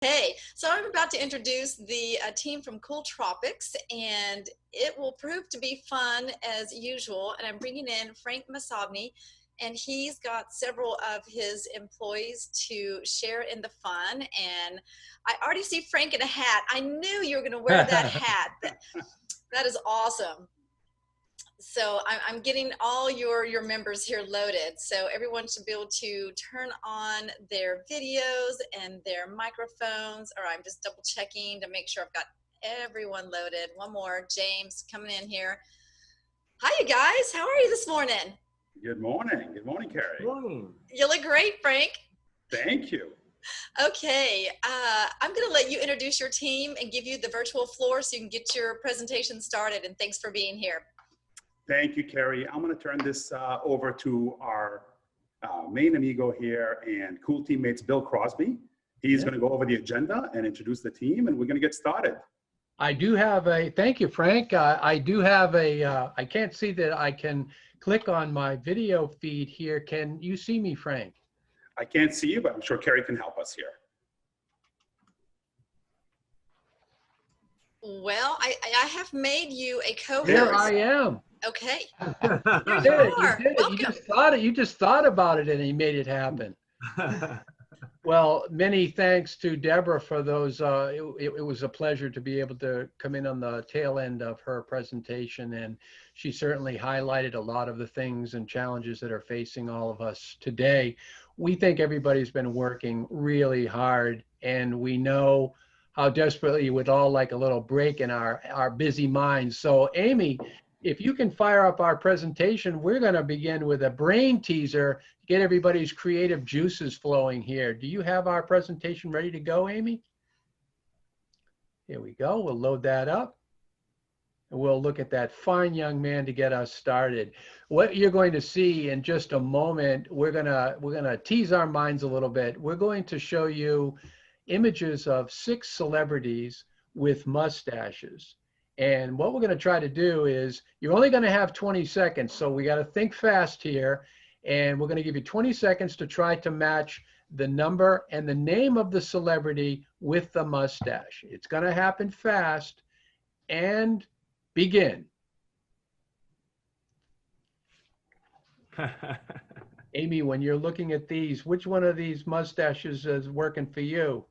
Hey, so I'm about to introduce the team from Cool Tropics, and it will prove to be fun as usual. And I'm bringing in Frank Masabni, and he's got several of his employees to share in the fun. And I already see Frank in a hat. I knew you were going to wear that hat. That is awesome. So I'm getting all your members here loaded. So everyone should be able to turn on their videos and their microphones, or I'm just double checking to make sure I've got everyone loaded. One more, James coming in here. Hi, you guys. How are you this morning? Good morning. Good morning, Carrie. Good morning. You look great, Frank. Thank you. Okay, I'm going to let you introduce your team and give you the virtual floor so you can get your presentation started. And thanks for being here. Thank you, Carrie. I'm going to turn this over to our main amigo here and cool teammates, Bill Crosby. He's going to go over the agenda and introduce the team, and we're going to get started. I do have a, thank you, Frank. I do have a, I can't see that I can click on my video feed here. Can you see me, Frank? I can't see you, but I'm sure Carrie can help us here. Well, I have made you a co-host. There I am. Okay. You did it. You did it. You just thought it. You just thought about it, and you made it happen. Well, many thanks to Deborah for those. It was a pleasure to be able to come in on the tail end of her presentation, and she certainly highlighted a lot of the things and challenges that are facing all of us today. We think everybody's been working really hard, and we know how desperately you would all like a little break in our busy minds. So, Amy, if you can fire up our presentation, we're going to begin with a brain teaser, get everybody's creative juices flowing here. Do you have our presentation ready to go, Amy? Here we go. We'll load that up. And we'll look at that fine young man to get us started. What you're going to see in just a moment, we're gonna tease our minds a little bit. We're going to show you images of 6 celebrities with mustaches. And what we're going to try to do is, you're only going to have 20 seconds, so we got to think fast here. And we're going to give you 20 seconds to try to match the number and the name of the celebrity with the mustache. It's going to happen fast. And begin. Amy, when you're looking at these, which one of these mustaches is working for you?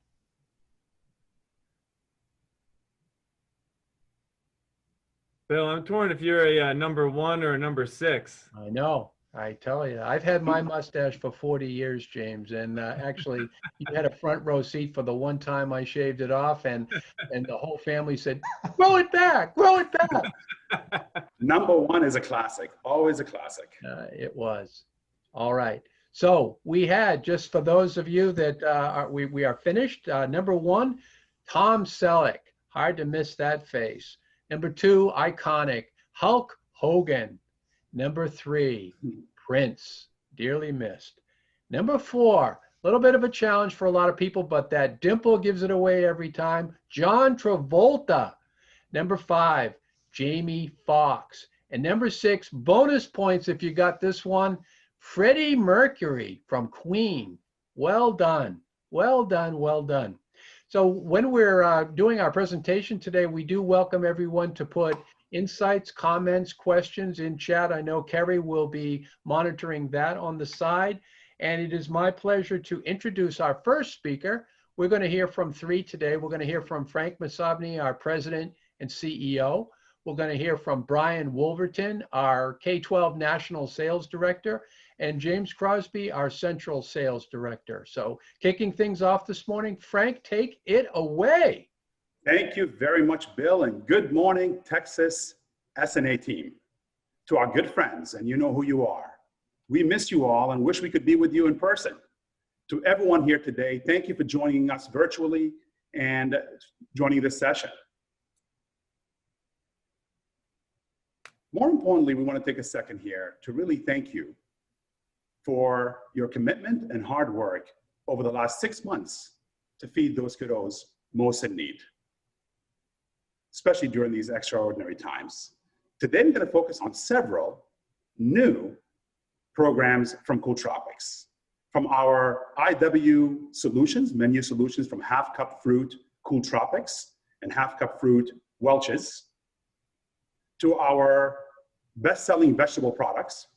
Bill, I'm torn if you're a number 1 or a number 6. I know. I tell you, I've had my mustache for 40 years, James, and actually, you had a front row seat for the one time I shaved it off, and the whole family said, "Grow it back, grow it back." Number 1 is a classic, always a classic. It was. All right. So we had, just for those of you that we are finished. Number 1, Tom Selleck. Hard to miss that face. Number 2, iconic, Hulk Hogan. Number 3, Prince, dearly missed. Number 4, a little bit of a challenge for a lot of people, but that dimple gives it away every time, John Travolta. Number 5, Jamie Foxx. And number 6, bonus points if you got this one, Freddie Mercury from Queen. Well done, well done, well done. So when we're doing our presentation today, we do welcome everyone to put insights, comments, questions in chat. I know Kerry will be monitoring that on the side. And it is my pleasure to introduce our first speaker. We're going to hear from 3 today. We're going to hear from Frank Masabni, our president and CEO. We're going to hear from Brian Wolverton, our K-12 National Sales Director, and James Crosby, our Central Sales Director. So kicking things off this morning, Frank, take it away. Thank you very much, Bill, and good morning, Texas SNA team. To our good friends, and you know who you are. We miss you all and wish we could be with you in person. To everyone here today, thank you for joining us virtually and joining this session. More importantly, we want to take a second here to really thank you for your commitment and hard work over the last 6 months to feed those kiddos most in need, especially during these extraordinary times. Today, I'm going to focus on several new programs from Cool Tropics. from our IW solutions, menu solutions from half cup fruit, Cool Tropics, and half cup fruit, Welch's, to our best-selling vegetable products,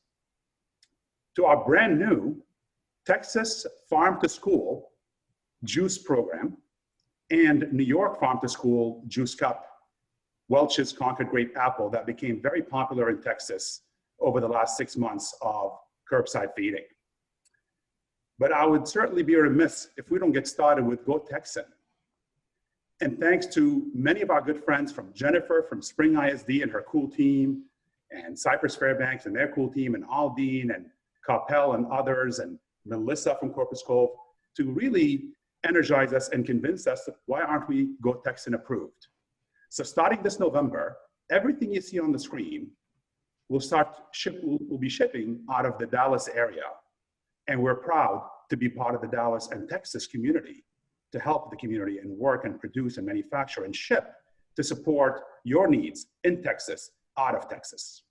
to our brand new Texas Farm to School juice program, and New York Farm to School juice cup, Welch's Concord Grape Apple, that became very popular in Texas over the last 6 months of curbside feeding. But I would certainly be remiss if we don't get started with Go Texan. And thanks to many of our good friends, from Jennifer from Spring ISD and her cool team, and Cypress Fairbanks and their cool team, and Aldine and Coppell and others, and Melissa from Corpus Cove, to really energize us and convince us that why aren't we Go Texan approved. So starting this November, everything you see on the screen will be shipping out of the Dallas area. And we're proud to be part of the Dallas and Texas community, to help the community and work and produce and manufacture and ship to support your needs in Texas, out of Texas.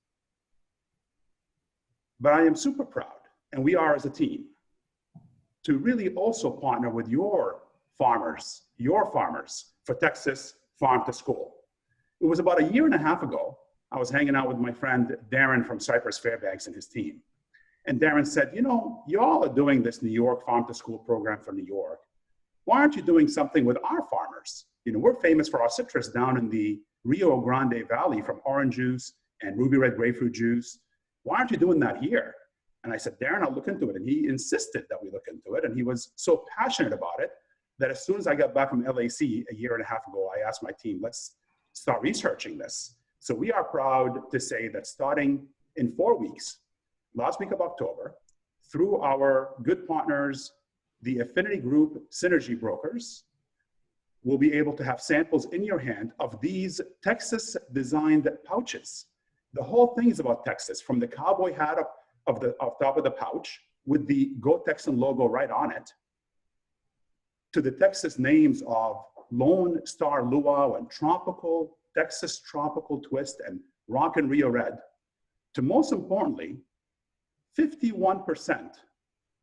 But I am super proud, and we are as a team, to really also partner with your farmers for Texas Farm to School. It was about 1.5 years ago, I was hanging out with my friend Darren from Cypress Fairbanks and his team. And Darren said, you know, y'all are doing this New York Farm to School program for New York. Why aren't you doing something with our farmers? You know, we're famous for our citrus down in the Rio Grande Valley, from orange juice and ruby red grapefruit juice. Why aren't you doing that here? And I said, Darren, I'll look into it. And he insisted that we look into it. And he was so passionate about it that as soon as I got back from LAC 1.5 years ago, I asked my team, let's start researching this. So we are proud to say that starting in 4 weeks, last week of October, through our good partners, the affinity group Synergy Brokers, will be able to have samples in your hand of these Texas designed pouches. The whole thing is about Texas, from the cowboy hat up top of the pouch with the Go Texan logo right on it, to the Texas names of Lone Star Luau and Tropical, Texas Tropical Twist, and Rockin' Rio Red, to most importantly, 51%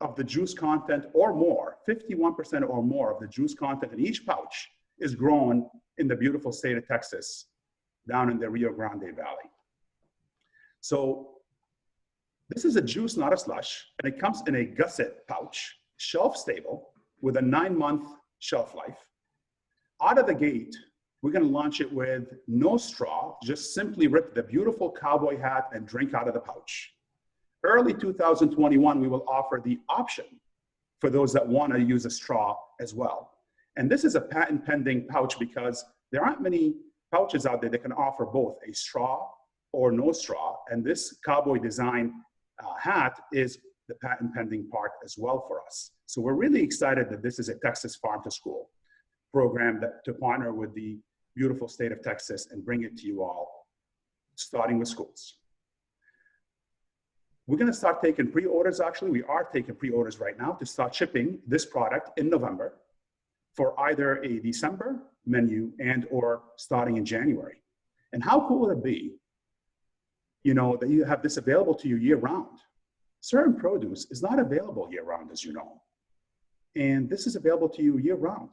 of the juice content or more, 51% or more of the juice content in each pouch is grown in the beautiful state of Texas, down in the Rio Grande Valley. So this is a juice, not a slush, and it comes in a gusset pouch, shelf stable, with a 9-month shelf life. Out of the gate, we're gonna launch it with no straw, just simply rip the beautiful cowboy hat and drink out of the pouch. Early 2021, we will offer the option for those that want to use a straw as well. And this is a patent pending pouch because there aren't many pouches out there that can offer both a straw or no straw. And this cowboy design hat is the patent pending part as well for us. So we're really excited that this is a Texas Farm to School program to partner with the beautiful state of Texas and bring it to you all, starting with schools. We're gonna start taking pre-orders, actually. We are taking pre-orders right now to start shipping this product in November for either a December menu and or starting in January. And how cool would it be, you know, that you have this available to you year round? Certain produce is not available year round, as you know. And this is available to you year round,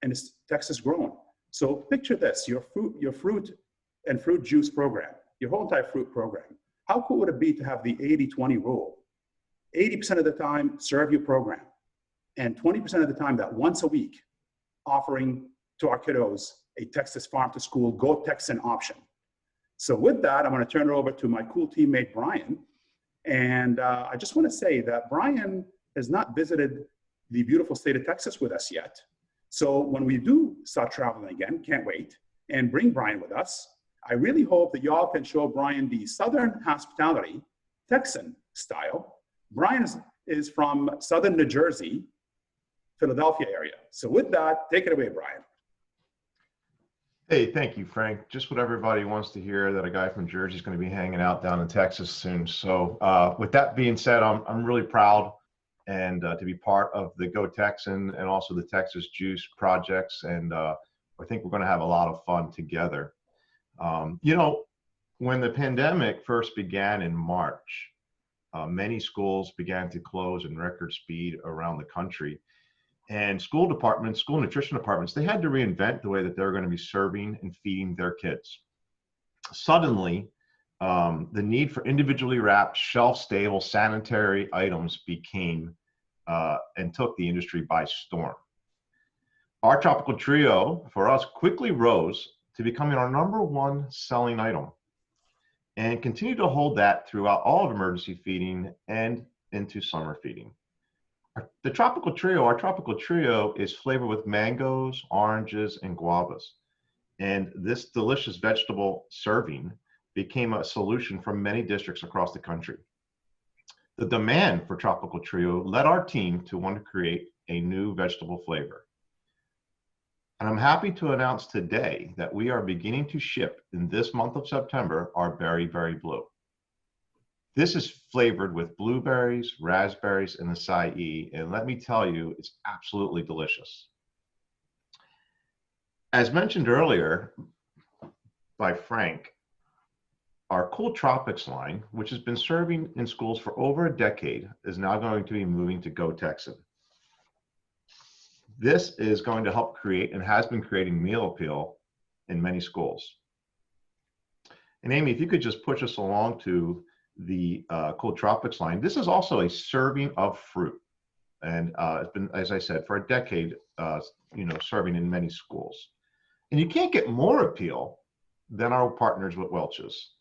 and it's Texas grown. So picture this, your fruit and fruit juice program, your whole entire fruit program. How cool would it be to have the 80-20 rule? 80% of the time, serve your program. And 20% of the time, that once a week, offering to our kiddos a Texas Farm to School Go Texan option. So with that, I'm gonna turn it over to my cool teammate, Brian. And I just wanna say that Brian has not visited the beautiful state of Texas with us yet. So when we do start traveling again, can't wait, and bring Brian with us, I really hope that y'all can show Brian the Southern hospitality, Texan style. Brian is from Southern New Jersey, Philadelphia area. So with that, take it away, Brian. Hey, thank you, Frank. Just what everybody wants to hear, that a guy from Jersey is going to be hanging out down in Texas soon. So with that being said, I'm really proud and to be part of the Go Texan and also the Texas Juice projects. And I think we're going to have a lot of fun together. You know, when the pandemic first began in March, Many schools began to close in record speed around the country. And school departments, school nutrition departments, they had to reinvent the way that they're going to be serving and feeding their kids. Suddenly, the need for individually wrapped, shelf-stable sanitary items became and took the industry by storm. Our Tropical Trio, for us, quickly rose to becoming our #1 selling item and continued to hold that throughout all of emergency feeding and into summer feeding. The Tropical Trio, our Tropical Trio is flavored with mangoes, oranges, and guavas. And this delicious vegetable serving became a solution for many districts across the country. The demand for Tropical Trio led our team to want to create a new vegetable flavor. And I'm happy to announce today that we are beginning to ship in this month of September our Berry Berry Blue. This is flavored with blueberries, raspberries, and acai, and let me tell you, it's absolutely delicious. As mentioned earlier by Frank, our Cool Tropics line, which has been serving in schools for over a decade, is now going to be moving to Go Texan. This is going to help create and has been creating meal appeal in many schools. And Amy, if you could just push us along to the Cool Tropics line. This is also a serving of fruit. And it's been, as I said, for a decade, serving in many schools. And you can't get more appeal than our partners with Welch's.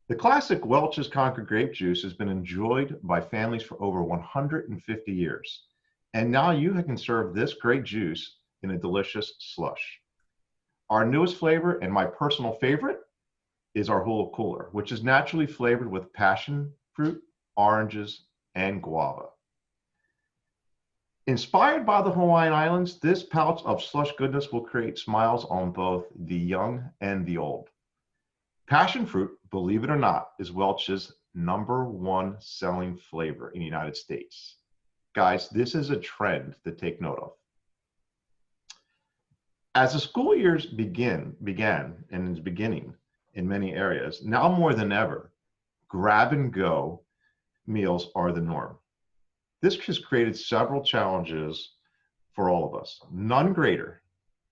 The classic Welch's Concord grape juice has been enjoyed by families for over 150 years. And now you can serve this great juice in a delicious slush. Our newest flavor, and my personal favorite, is our Hula Cooler, which is naturally flavored with passion fruit, oranges, and guava. Inspired by the Hawaiian Islands, this pouch of slush goodness will create smiles on both the young and the old. Passion fruit, believe it or not, is Welch's #1 selling flavor in the United States. Guys, this is a trend to take note of. As the school years began and is beginning in many areas, now more than ever, grab-and-go meals are the norm. This has created several challenges for all of us. None greater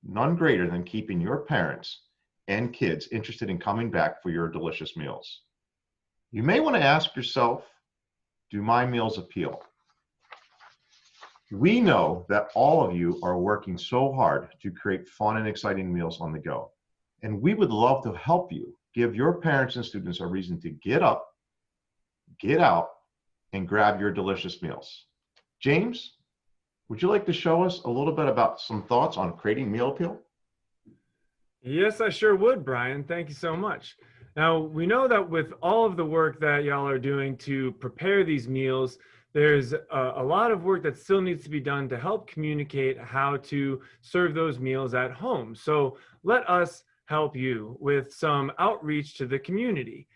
than keeping your parents and kids interested in coming back for your delicious meals. You may want to ask yourself, do my meals appeal? We know that all of you are working so hard to create fun and exciting meals on the go. And we would love to help you give your parents and students a reason to get up, get out, and grab your delicious meals. James, would you like to show us a little bit about some thoughts on creating meal appeal? Yes, I sure would, Brian. Thank you so much. Now, we know that with all of the work that y'all are doing to prepare these meals, there's a lot of work that still needs to be done to help communicate how to serve those meals at home. So let us help you with some outreach to the community.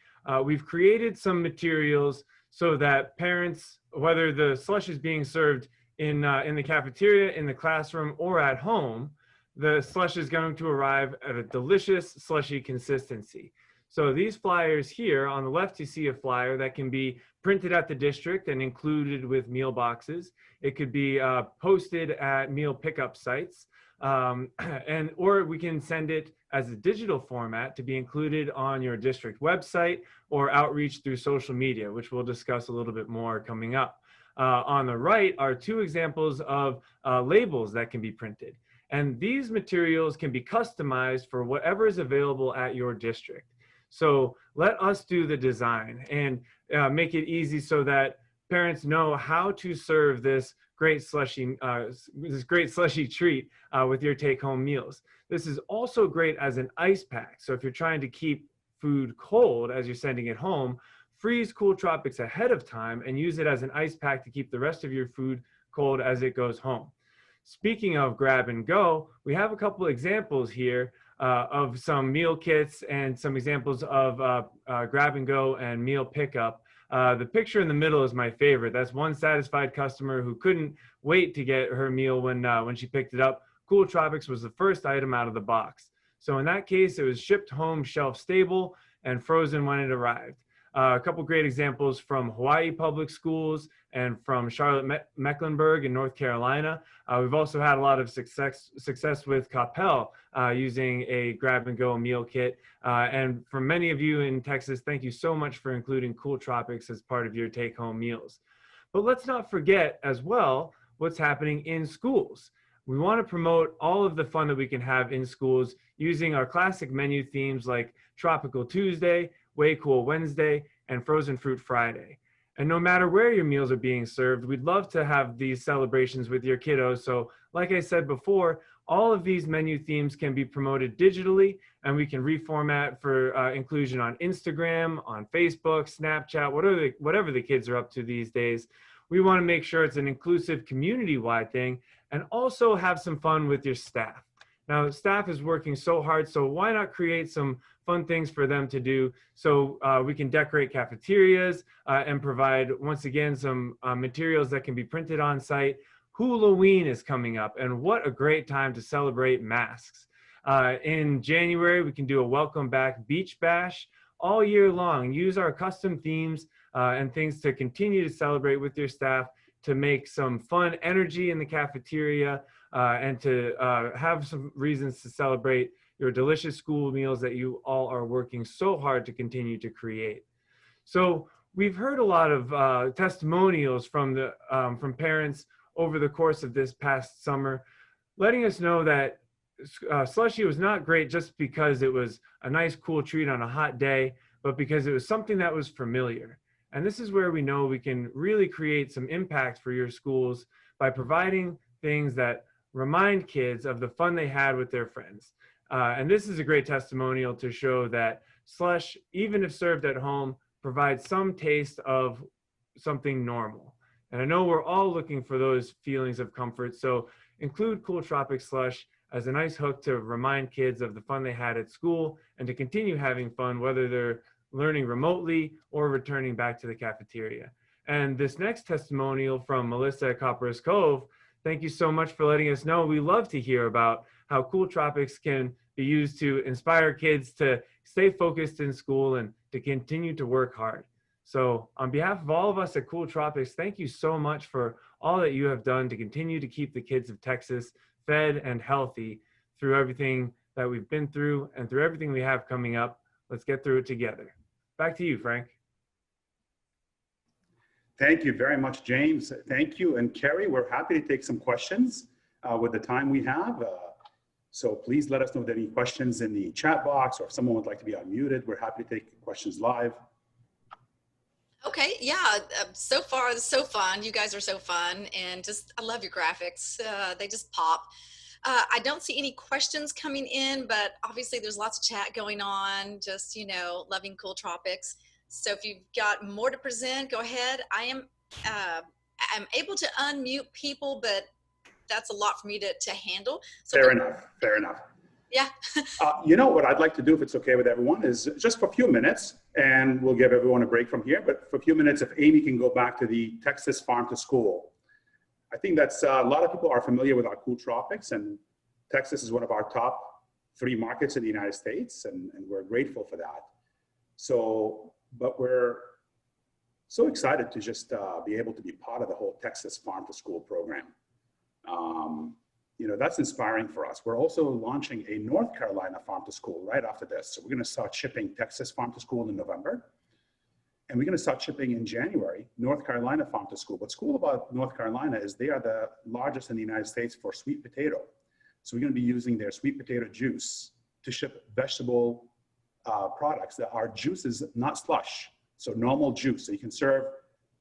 We've created some materials so that parents, whether the slush is being served in the cafeteria, in the classroom, or at home, the slush is going to arrive at a delicious slushy consistency. So these flyers here, on the left you see a flyer that can be printed at the district and included with meal boxes. It could be posted at meal pickup sites, or we can send it as a digital format to be included on your district website or outreach through social media, which we'll discuss a little bit more coming up. On the right are 2 examples of labels that can be printed. And these materials can be customized for whatever is available at your district. So let us do the design and make it easy so that parents know how to serve this great slushy treat with your take-home meals. This is also great as an ice pack. So if you're trying to keep food cold as you're sending it home, freeze Cool Tropics ahead of time and use it as an ice pack to keep the rest of your food cold as it goes home. Speaking of grab and go, we have a couple examples here of some meal kits and some examples of grab and go and meal pickup. The picture in the middle is my favorite. That's one satisfied customer who couldn't wait to get her meal when she picked it up. Cool Tropics was the first item out of the box. So in that case, it was shipped home shelf stable and frozen when it arrived. A couple great examples from Hawaii Public Schools and from Charlotte Mecklenburg in North Carolina. We've also had a lot of success with Coppell using a grab-and-go meal kit. And for many of you in Texas, thank you so much for including Cool Tropics as part of your take-home meals. But let's not forget as well what's happening in schools. We want to promote all of the fun that we can have in schools using our classic menu themes like Tropical Tuesday, Way Cool Wednesday, and Frozen Fruit Friday. And no matter where your meals are being served, we'd love to have these celebrations with your kiddos. So like I said before, all of these menu themes can be promoted digitally, and we can reformat for inclusion on Instagram, on Facebook, Snapchat, whatever the kids are up to these days. We want to make sure it's an inclusive community-wide thing and also have some fun with your staff. Now, staff is working so hard, so why not create some fun things for them to do so we can decorate cafeterias and provide, once again, some materials that can be printed on site. Halloween is coming up, and what a great time to celebrate masks. In January, we can do a welcome back beach bash all year long. Use our custom themes and things to continue to celebrate with your staff, to make some fun energy in the cafeteria and to have some reasons to celebrate your delicious school meals that you all are working so hard to continue to create. So we've heard a lot of testimonials from parents over the course of this past summer, letting us know that Slushie was not great just because it was a nice, cool treat on a hot day, but because it was something that was familiar. And this is where we know we can really create some impact for your schools by providing things that remind kids of the fun they had with their friends. And this is a great testimonial to show that slush, even if served at home, provides some taste of something normal. And I know we're all looking for those feelings of comfort, so include Cool Tropics slush as a nice hook to remind kids of the fun they had at school and to continue having fun, whether they're learning remotely or returning back to the cafeteria. And this next testimonial from Melissa at Copperas Cove, thank you so much for letting us know. We love to hear about how Cool Tropics can be used to inspire kids to stay focused in school and to continue to work hard. So on behalf of all of us at Cool Tropics, thank you so much for all that you have done to continue to keep the kids of Texas fed and healthy through everything that we've been through and through everything we have coming up. Let's get through it together. Back to you, Frank. Thank you very much, James. Thank you. And Carrie, we're happy to take some questions with the time we have. So please let us know if there are any questions in the chat box, or if someone would like to be unmuted. We're happy to take questions live. Okay, yeah, so far it's so fun. You guys are so fun, and just I love your graphics. They just pop. I don't see any questions coming in, but obviously there's lots of chat going on, just, you know, loving Cool Tropics. So if you've got more to present, go ahead. I'm able to unmute people, but that's a lot for me to handle. So fair enough, fair enough. Yeah. You know what I'd like to do, if it's okay with everyone, is just for a few minutes, and we'll give everyone a break from here, but for a few minutes, if Amy can go back to the Texas Farm to School. I think that's a lot of people are familiar with our Cool Tropics, and Texas is one of our top 3 markets in the United States, and we're grateful for that. So, but we're so excited to just be able to be part of the whole Texas Farm to School program. You know, that's inspiring for us. We're also launching a North Carolina Farm to School right after this. So we're going to start shipping Texas Farm to School in November. And we're going to start shipping in January, North Carolina Farm to School. What's cool about North Carolina is they are the largest in the United States for sweet potato. So we're going to be using their sweet potato juice to ship vegetable products that are juices, not slush. So normal juice. So you can serve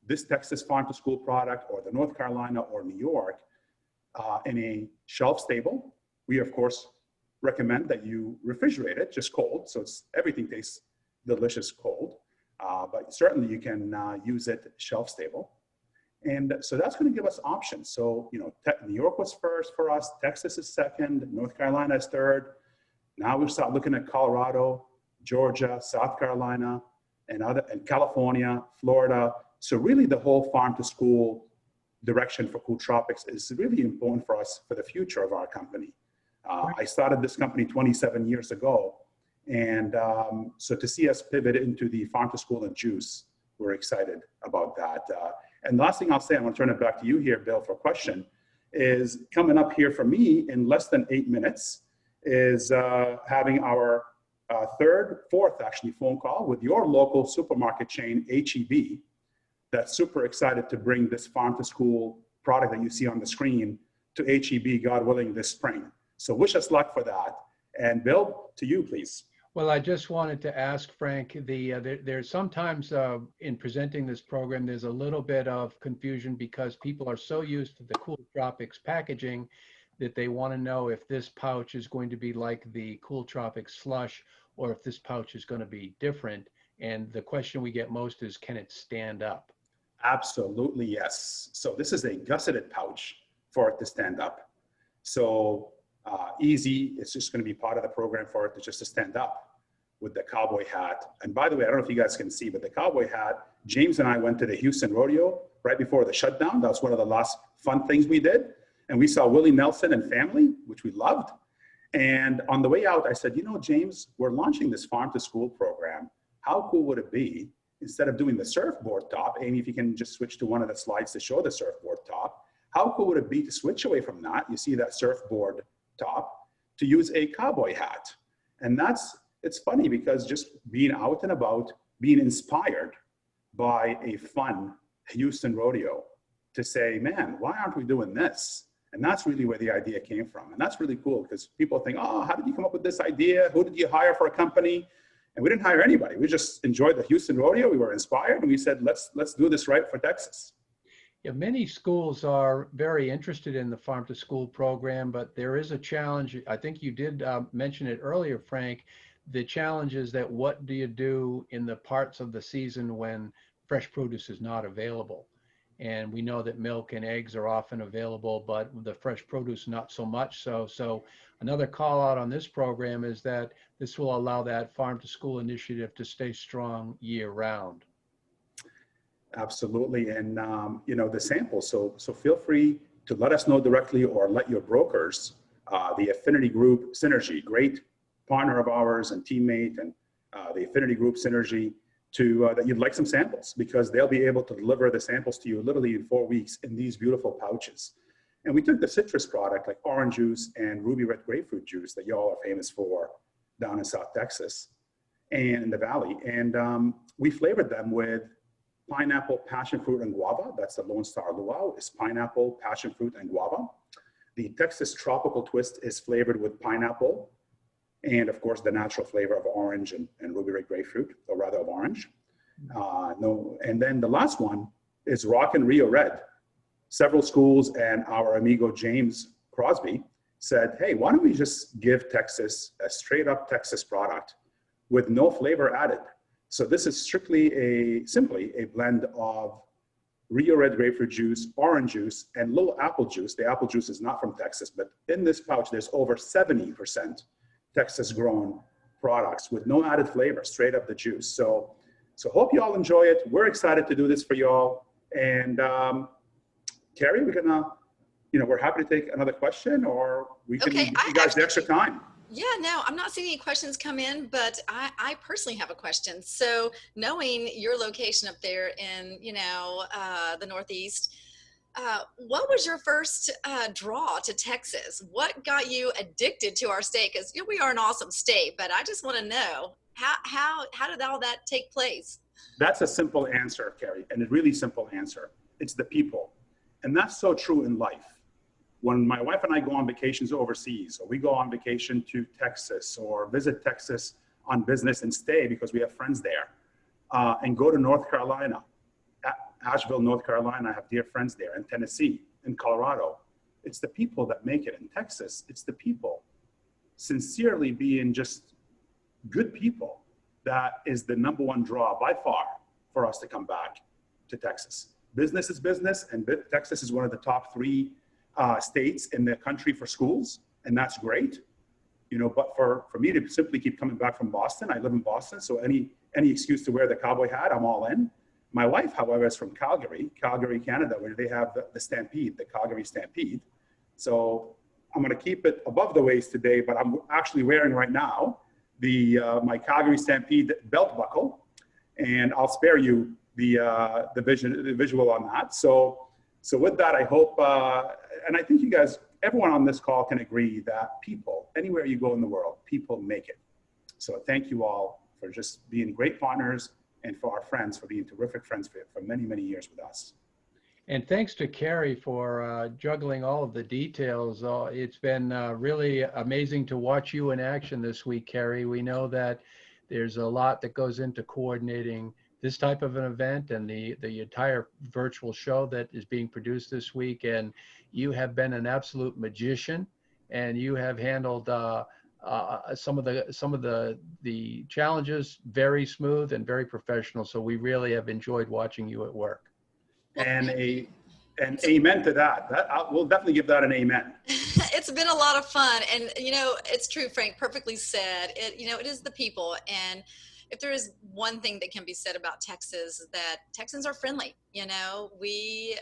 this Texas Farm to School product or the North Carolina or New York in a shelf stable. We, of course, recommend that you refrigerate it just cold. So everything tastes delicious cold. But certainly you can use it shelf stable. And so that's going to give us options. So, you know, New York was first for us, Texas is second, North Carolina is third. Now we start looking at Colorado, Georgia, South Carolina, and California, Florida. So really the whole farm to school direction for Cool Tropics is really important for us for the future of our company. I started this company 27 years ago, And so to see us pivot into the farm to school and juice, we're excited about that. And the last thing I'll say, I'm gonna turn it back to you here, Bill, for a question, is coming up here for me in less than 8 minutes is having our fourth actually phone call with your local supermarket chain, HEB, that's super excited to bring this farm to school product that you see on the screen to HEB, God willing, this spring. So wish us luck for that. And Bill, to you, please. Well, I just wanted to ask Frank, there's sometimes in presenting this program, there's a little bit of confusion because people are so used to the Cool Tropics packaging that they want to know if this pouch is going to be like the Cool Tropics slush or if this pouch is going to be different. And the question we get most is, can it stand up? Absolutely, yes. So this is a gusseted pouch for it to stand up. So easy, it's just going to be part of the program for it to just to stand up with the cowboy hat. And by the way, I don't know if you guys can see, but the cowboy hat, James and I went to the Houston rodeo right before the shutdown. That was one of the last fun things we did. And we saw Willie Nelson and family, which we loved. And on the way out, I said, you know, James, we're launching this farm to school program. How cool would it be, instead of doing the surfboard top, Amy, if you can just switch to one of the slides to show the surfboard top, how cool would it be to switch away from that? You see that surfboard top, to use a cowboy hat. And it's funny because just being out and about, being inspired by a fun Houston rodeo to say, man, why aren't we doing this? And that's really where the idea came from. And that's really cool because people think, oh, how did you come up with this idea? Who did you hire for a company? And we didn't hire anybody. We just enjoyed the Houston rodeo. We were inspired and we said, let's do this right for Texas. Yeah, many schools are very interested in the farm to school program, but there is a challenge. I think you did mention it earlier, Frank. The challenge is that what do you do in the parts of the season when fresh produce is not available? And we know that milk and eggs are often available, but the fresh produce not so much so. So another call out on this program is that this will allow that farm to school initiative to stay strong year round. Absolutely. And, you know, the samples. So feel free to let us know directly or let your brokers, the affinity group Synergy, great partner of ours and teammate, and the affinity group Synergy, that you'd like some samples, because they'll be able to deliver the samples to you literally in 4 weeks in these beautiful pouches. And we took the citrus product like orange juice and ruby red grapefruit juice that y'all are famous for down in South Texas and in the Valley. And we flavored them with pineapple, passion fruit, and guava. That's the Lone Star Luau, is pineapple, passion fruit, and guava. The Texas tropical twist is flavored with pineapple and, of course, the natural flavor of orange and ruby red grapefruit, or rather of orange. And then the last one is Rockin' Rio Red. Several schools and our amigo James Crosby said, hey, why don't we just give Texas a straight up Texas product with no flavor added? So this is simply a blend of Rio Red grapefruit juice, orange juice, and little apple juice. The apple juice is not from Texas, but in this pouch, there's over 70% Texas grown products with no added flavor, straight up the juice. So hope you all enjoy it. We're excited to do this for y'all. And Carrie, we're happy to take another question, or we can give you guys the extra time. Yeah, no, I'm not seeing any questions come in, but I personally have a question. So knowing your location up there in, the Northeast, what was your first draw to Texas? What got you addicted to our state? Because we are an awesome state, but I just want to know, how did all that take place? That's a simple answer, Carrie, and a really simple answer. It's the people. And that's so true in life. When my wife and I go on vacations overseas, or we go on vacation to Texas or visit Texas on business and stay because we have friends there, and go to North Carolina, Asheville, North Carolina, I have dear friends there, in Tennessee, in Colorado. It's the people that make it. In Texas, it's the people sincerely being just good people that is the number one draw by far for us to come back to Texas. Business is business, and Texas is one of the top 3 states in the country for schools, and that's great. But for me to simply keep coming back from Boston, I live in Boston, so any excuse to wear the cowboy hat, I'm all in. My wife, however, is from Calgary, Canada, where they have the Stampede, the Calgary Stampede. So I'm going to keep it above the waist today, but I'm actually wearing right now my Calgary Stampede belt buckle, and I'll spare you the visual on that. So with that, I hope, and I think you guys, everyone on this call can agree that people, anywhere you go in the world, people make it. So thank you all for just being great partners, and for our friends for being terrific friends for many, many years with us. And thanks to Carrie for juggling all of the details. It's been really amazing to watch you in action this week, Carrie. We know that there's a lot that goes into coordinating this type of an event and the entire virtual show that is being produced this week. And you have been an absolute magician, and you have handled some of the challenges very smooth and very professional. So we really have enjoyed watching you at work. And an amen to that. We'll definitely give that an amen. It's been a lot of fun, and you know, it's true, Frank, perfectly said. It is the people, and if there is one thing that can be said about Texas, that Texans are friendly. You know, we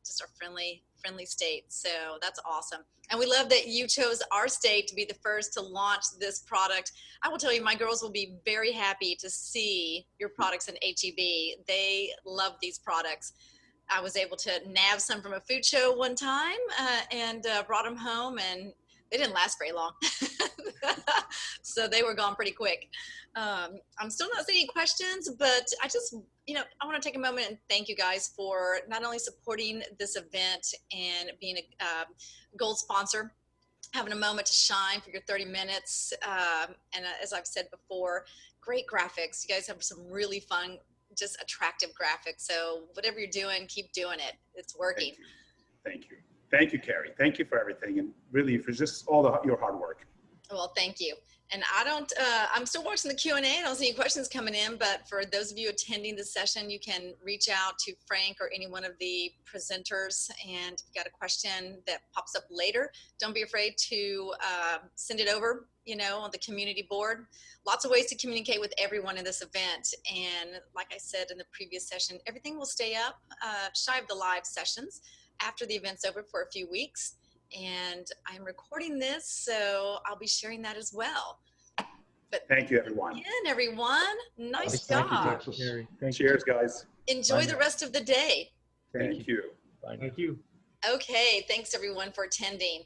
just are friendly state, so that's awesome. And we love that you chose our state to be the first to launch this product. I will tell you, my girls will be very happy to see your products in HEB. They love these products. I was able to nab some from a food show one time and brought them home, and they didn't last very long. So they were gone pretty quick. I'm still not seeing any questions, but I just, I want to take a moment and thank you guys for not only supporting this event and being a gold sponsor, having a moment to shine for your 30 minutes. And as I've said before, great graphics. You guys have some really fun, just attractive graphics. So whatever you're doing, keep doing it. It's working. Thank you. Thank you, Carrie. Thank you for everything, and really for just all your hard work. Well, thank you. And I'm still watching the Q&A. I don't see any questions coming in, but for those of you attending the session, you can reach out to Frank or any one of the presenters. And if you've got a question that pops up later, don't be afraid to send it over, on the community board. Lots of ways to communicate with everyone in this event. And like I said in the previous session, everything will stay up shy of the live sessions after the event's over for a few weeks. And I'm recording this, so I'll be sharing that as well. But thank you, everyone. again, everyone, nice Thank you, job. Texas. Cheers, guys. Enjoy the rest of the day. Thank you. Thank you. Okay, thanks everyone for attending.